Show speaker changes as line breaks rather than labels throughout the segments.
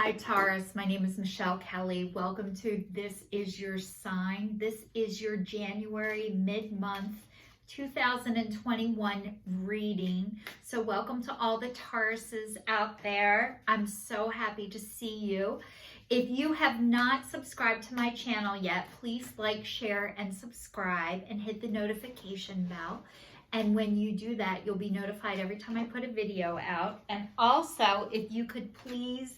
Hi Taurus, my name is Michelle Kelly. Welcome to This Is Your Sign. This is your January mid-month 2021 reading. So welcome to all the Tauruses out there. I'm so happy to see you. If you have not subscribed to my channel yet, please like, share, and subscribe and hit the notification bell. And when you do that, you'll be notified every time I put a video out. And also, if you could please,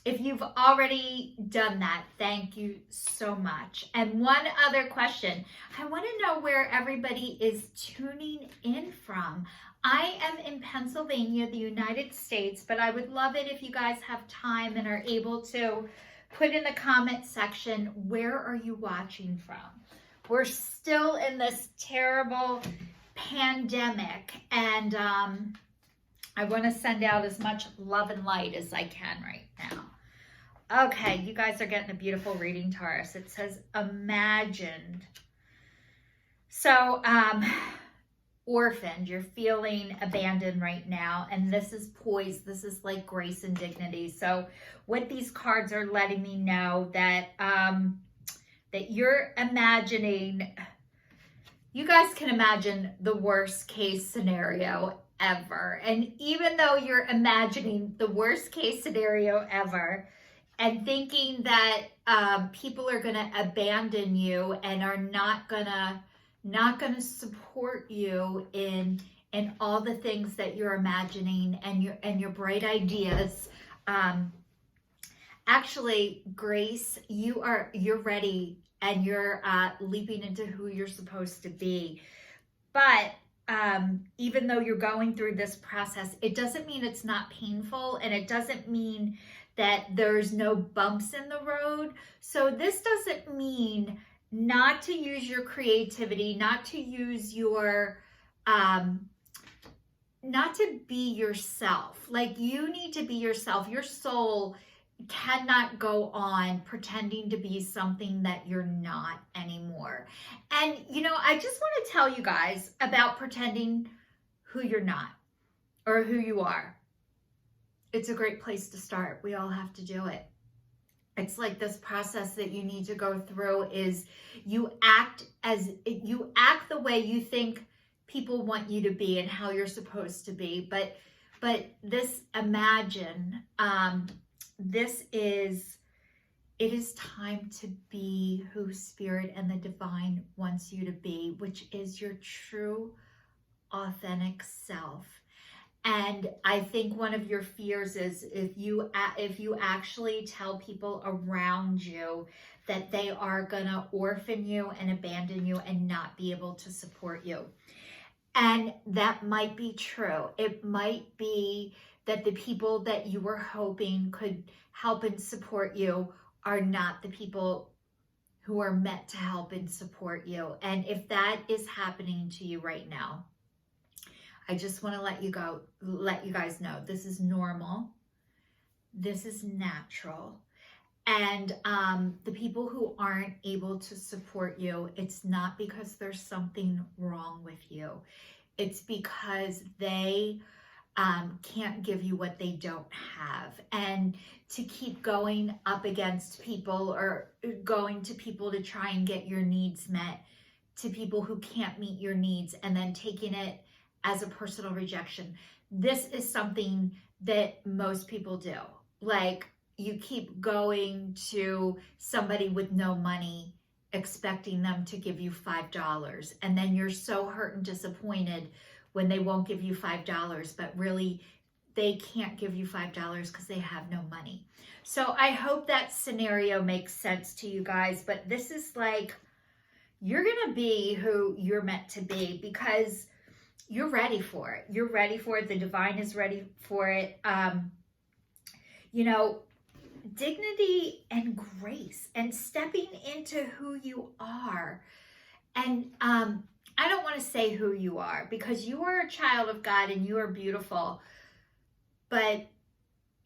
if you've already done that, thank you so much. And one other question, I want to know where everybody is tuning in from. I am in Pennsylvania, the United States, but I would love it if you guys have time and are able to put in the comment section, where are you watching from? We're still in this terrible pandemic, and I want to send out as much love and light as I can right now. Okay, you guys are getting a beautiful reading, Taurus. It says, imagined. So, orphaned, you're feeling abandoned right now, and this is poised. This is like grace and dignity. So what these cards are letting me know that that you're imagining, you guys can imagine the worst case scenario ever. And even though you're imagining the worst case scenario ever and thinking that people are going to abandon you and are not going to support you in all the things that you're imagining and your bright ideas, actually, Grace, you're ready and you're leaping into who you're supposed to be. But even though you're going through this process, it doesn't mean it's not painful, and it doesn't mean that there's no bumps in the road. So this doesn't mean not to use your creativity, not to use your, not to be yourself. Like, you need to be yourself. Your soul cannot go on pretending to be something that you're not anymore. And, you know, I just want to tell you guys about pretending who you're not or who you are. It's a great place to start. We all have to do it. It's like this process that you need to go through is you act the way you think people want you to be and how you're supposed to be. But this imagine, it is time to be who Spirit and the Divine wants you to be, which is your true, authentic self. And I think one of your fears is if you actually tell people around you that they are gonna orphan you and abandon you and not be able to support you. And that might be true. It might be that the people that you were hoping could help and support you are not the people who are meant to help and support you. And if that is happening to you right now, I just want to let you guys know this is normal. This is natural. And the people who aren't able to support you, it's not because there's something wrong with you. It's because they can't give you what they don't have. And to keep going up against people or going to people to try and get your needs met, to people who can't meet your needs, and then taking it as a personal rejection. This is something that most people do. Like, you keep going to somebody with no money, expecting them to give you $5. And then you're so hurt and disappointed when they won't give you $5, but really they can't give you $5 because they have no money. So I hope that scenario makes sense to you guys, but this is like, you're gonna be who you're meant to be because you're ready for it. You're ready for it. The Divine is ready for it. You know, dignity and grace and stepping into who you are. And I don't want to say who you are because you are a child of God and you are beautiful, but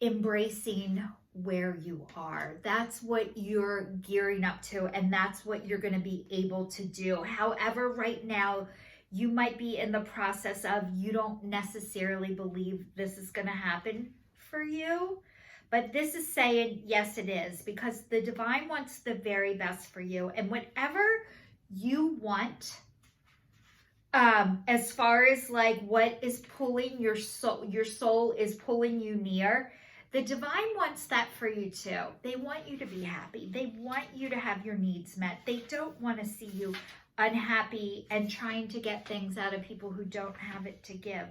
embracing where you are. That's what you're gearing up to, and that's what you're going to be able to do. However, right now, you might be in the process of you don't necessarily believe this is going to happen for you, But this is saying, yes, it is, because the divine wants the very best for you. And whatever you want, as far as like what is pulling your soul is pulling you near, the divine wants that for you too. They want you to be happy. They want you to have your needs met. They don't want to see you unhappy and trying to get things out of people who don't have it to give.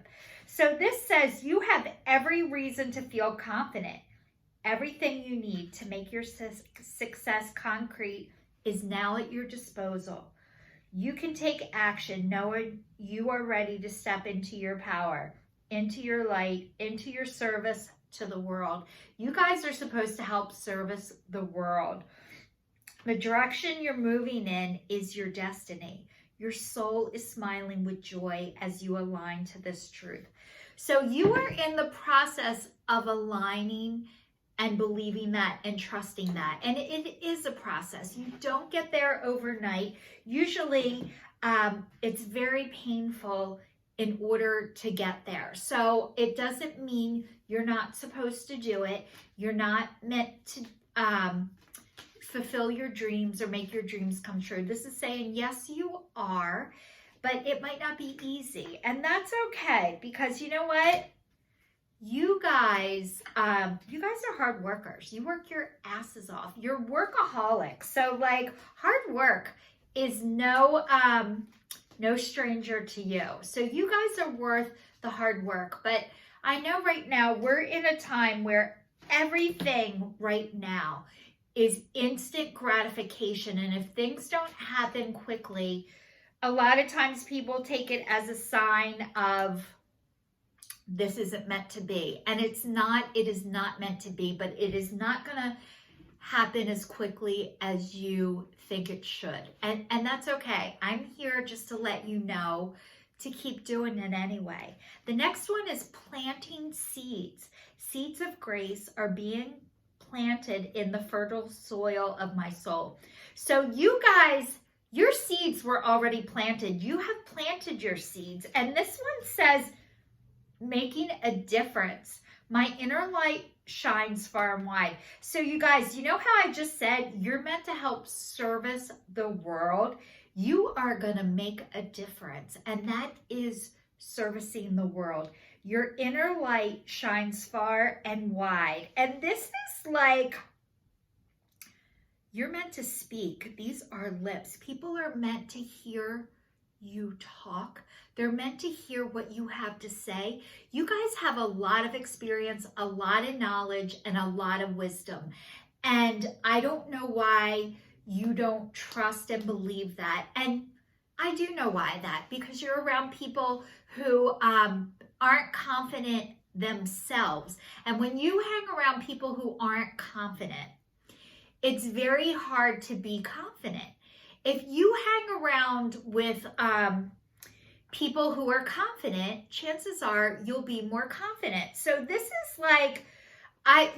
So this says you have every reason to feel confident. Everything you need to make your success concrete is now at your disposal. You can take action knowing you are ready to step into your power, into your light, into your service to the world. You guys are supposed to help service the world. The direction you're moving in is your destiny. Your soul is smiling with joy as you align to this truth. So you are in the process of aligning and believing that and trusting that. And it is a process. You don't get there overnight. Usually it's very painful in order to get there. So it doesn't mean you're not supposed to do it. You're not meant to fulfill your dreams or make your dreams come true. This is saying, yes, you are, but it might not be easy. And that's okay, because you know what? You guys are hard workers. You work your asses off. You're workaholics. So like hard work is no stranger to you. So you guys are worth the hard work. But I know right now we're in a time where everything right now is instant gratification. And if things don't happen quickly, a lot of times people take it as a sign of this isn't meant to be. And it is not meant to be, but it is not going to happen as quickly as you think it should. And that's okay. I'm here just to let you know to keep doing it anyway. The next one is planting seeds. Seeds of grace are being planted in the fertile soil of my soul. So you guys, your seeds were already planted. You have planted your seeds. And this one says, making a difference. My inner light shines far and wide. So you guys, you know how I just said you're meant to help service the world? You are going to make a difference, and that is servicing the world. Your inner light shines far and wide. And this is like, you're meant to speak. These are lips. People are meant to hear you talk. They're meant to hear what you have to say. You guys have a lot of experience, a lot of knowledge, and a lot of wisdom. And I don't know why you don't trust and believe that. And I do know why that, because you're around people who aren't confident themselves. And when you hang around people who aren't confident, it's very hard to be confident. If you hang around with people who are confident, chances are you'll be more confident. So this is like,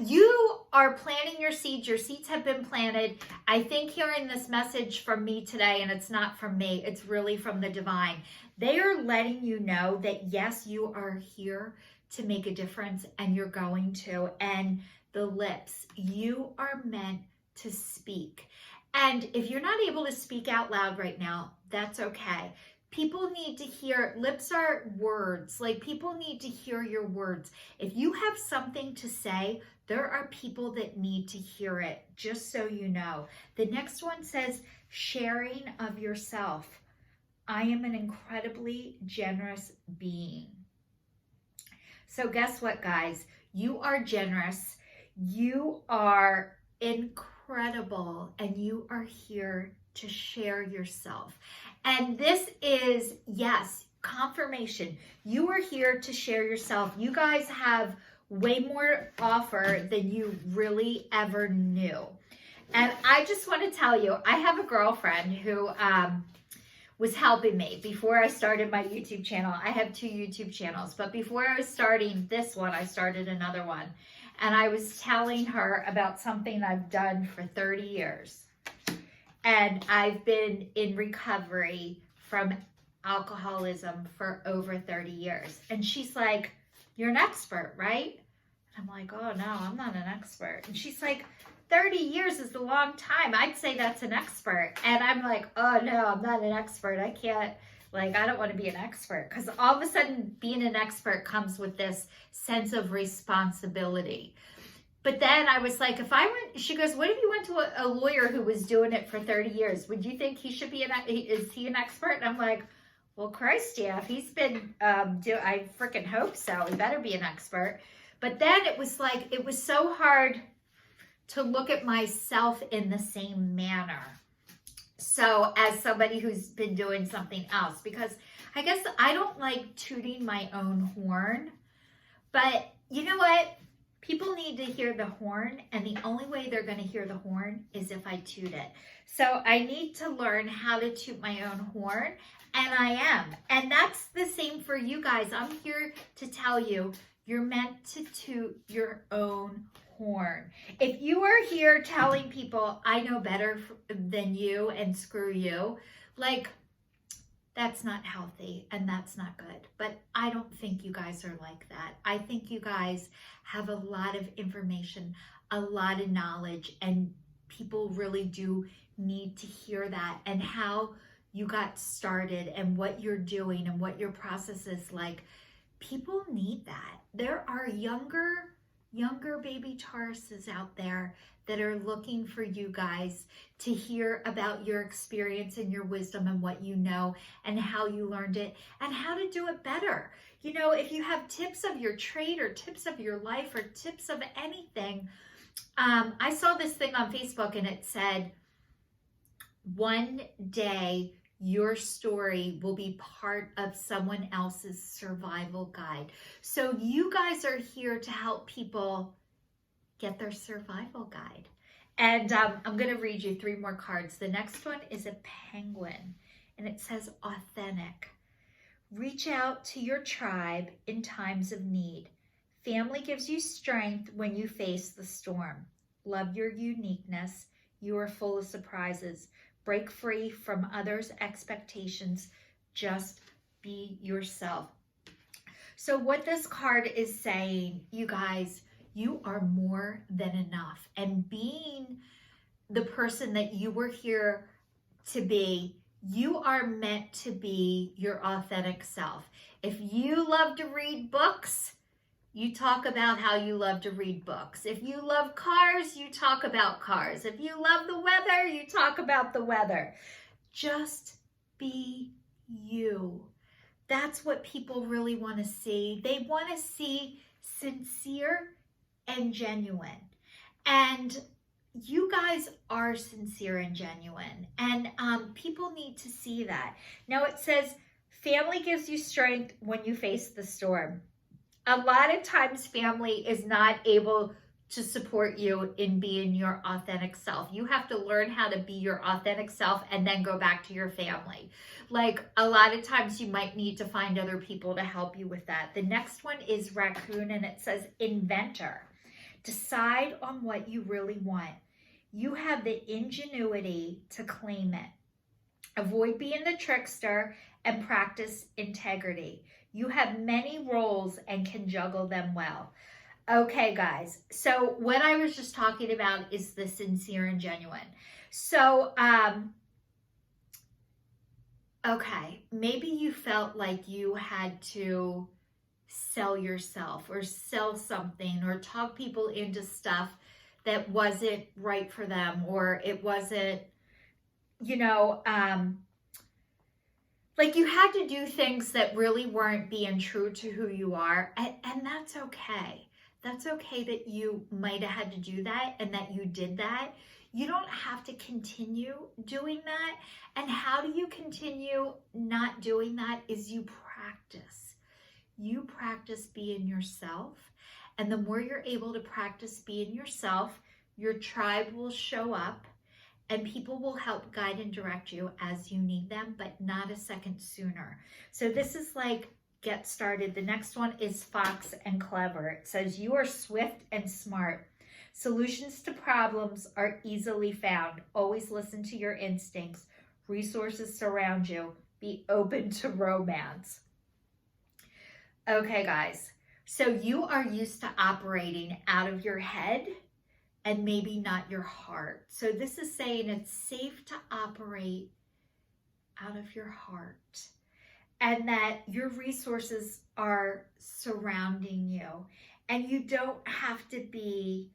you are planting your seeds. Your seeds have been planted. I think hearing this message from me today, and it's not from me, it's really from the divine. They are letting you know that yes, you are here to make a difference, and you're going to. And the lips, you are meant to speak. And if you're not able to speak out loud right now, that's okay. People need to hear, lips are words, like people need to hear your words. If you have something to say, there are people that need to hear it, just so you know. The next one says, sharing of yourself. I am an incredibly generous being. So guess what, guys? You are generous. You are incredible, and you are here to share yourself. And this is, yes, confirmation. You are here to share yourself. You guys have way more offer than you really ever knew. And I just want to tell you, I have a girlfriend who was helping me before I started my YouTube channel. I have 2 YouTube channels, but before I was starting this one, I started another one. And I was telling her about something I've done for 30 years. And I've been in recovery from alcoholism for over 30 years. And she's like, you're an expert, right? And I'm like, oh no, I'm not an expert. And she's like, 30 years is a long time. I'd say that's an expert. And I'm like, oh no, I'm not an expert. I can't, like, I don't want to be an expert. Because all of a sudden being an expert comes with this sense of responsibility. But then I was like, if I went, she goes, what if you went to a lawyer who was doing it for 30 years? Would you think he should be is he an expert? And I'm like, well, Christ, yeah, if he's been, I freaking hope so. He better be an expert. But then it was like, it was so hard to look at myself in the same manner. So as somebody who's been doing something else, because I guess I don't like tooting my own horn, but you know what? People need to hear the horn, and the only way they're going to hear the horn is if I toot it. So I need to learn how to toot my own horn, and I am. And that's the same for you guys. I'm here to tell you, you're meant to toot your own horn. If you are here telling people, I know better than you and screw you, like, that's not healthy and that's not good. But I don't think you guys are like that. I think you guys have a lot of information, a lot of knowledge, and people really do need to hear that, and how you got started and what you're doing and what your process is like. People need that. There are younger baby Tauruses out there that are looking for you guys to hear about your experience and your wisdom and what you know and how you learned it and how to do it better. You know, if you have tips of your trade or tips of your life or tips of anything, I saw this thing on Facebook and it said, one day your story will be part of someone else's survival guide. So you guys are here to help people get their survival guide. And I'm going to read you 3 more cards. The next one is a penguin, and it says authentic. Reach out to your tribe in times of need. Family gives you strength when you face the storm. Love your uniqueness. You are full of surprises. Break free from others' expectations. Just be yourself. So what this card is saying, you guys, you are more than enough. And being the person that you were here to be, you are meant to be your authentic self. If you love to read books, you talk about how you love to read books. If you love cars, you talk about cars. If you love the weather, you talk about the weather. Just be you. That's what people really want to see. They want to see sincere and genuine. And you guys are sincere and genuine. And people need to see that. Now it says, family gives you strength when you face the storm. A lot of times family is not able to support you in being your authentic self. You have to learn how to be your authentic self and then go back to your family. Like, a lot of times you might need to find other people to help you with that. The next one is raccoon, and it says inventor. Decide on what you really want. You have the ingenuity to claim it. Avoid being the trickster and practice integrity. You have many roles and can juggle them well. Okay, guys. So what I was just talking about is the sincere and genuine. So, okay, maybe you felt like you had to sell yourself or sell something or talk people into stuff that wasn't right for them, or it wasn't, you know, like you had to do things that really weren't being true to who you are. And that's okay. That's okay that you might have had to do that and that you did that. You don't have to continue doing that. And how do you continue not doing that is you practice. You practice being yourself. And the more you're able to practice being yourself, your tribe will show up. And people will help guide and direct you as you need them, but not a second sooner. So this is like, get started. The next one is fox and clever. It says, you are swift and smart. Solutions to problems are easily found. Always listen to your instincts. Resources surround you. Be open to romance. Okay, guys. So you are used to operating out of your head and maybe not your heart. So this is saying it's safe to operate out of your heart, and that your resources are surrounding you, and you don't have to be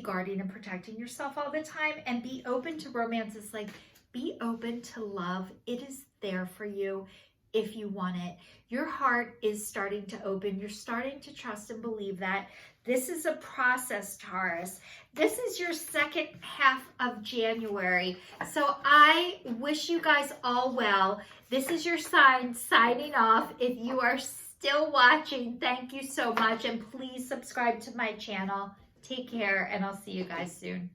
guarding and protecting yourself all the time. And be open to romance. It's like, be open to love. It is there for you if you want it. Your heart is starting to open. You're starting to trust and believe that. This is a process, Taurus. This is your second half of January. So I wish you guys all well. This is your sign signing off. If you are still watching, thank you so much. And please subscribe to my channel. Take care, and I'll see you guys soon.